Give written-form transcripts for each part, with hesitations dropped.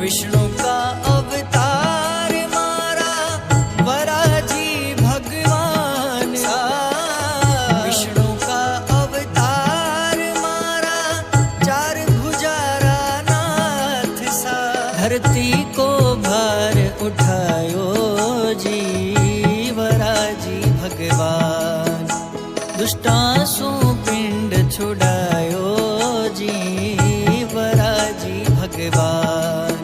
विष्णु का अवतार मारा वराजी भगवान सा। विष्णु का अवतार मारा चार भुजारा नाथ सा। धरती को भार उठायो जी वराजी भगवान। दुष्टासु पिंड छुड़ायो जी वराजी भगवान।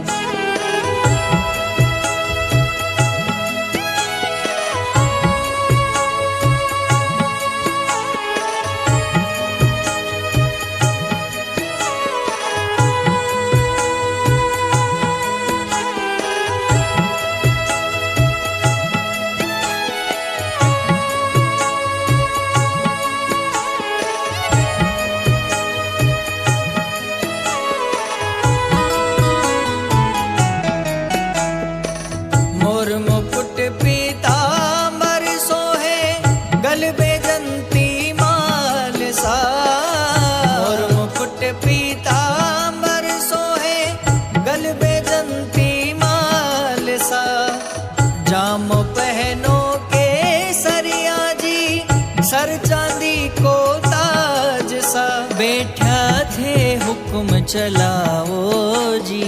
मुकुट पीतांबर सोहे गल बेजंती माल सा। मोर मुकुट पीतांबर सोहे गल बेजंती माल सा। जाम पहनो के सरिया जी सर चांदी को ताज सा। बैठा थे हुक्म चलाओ जी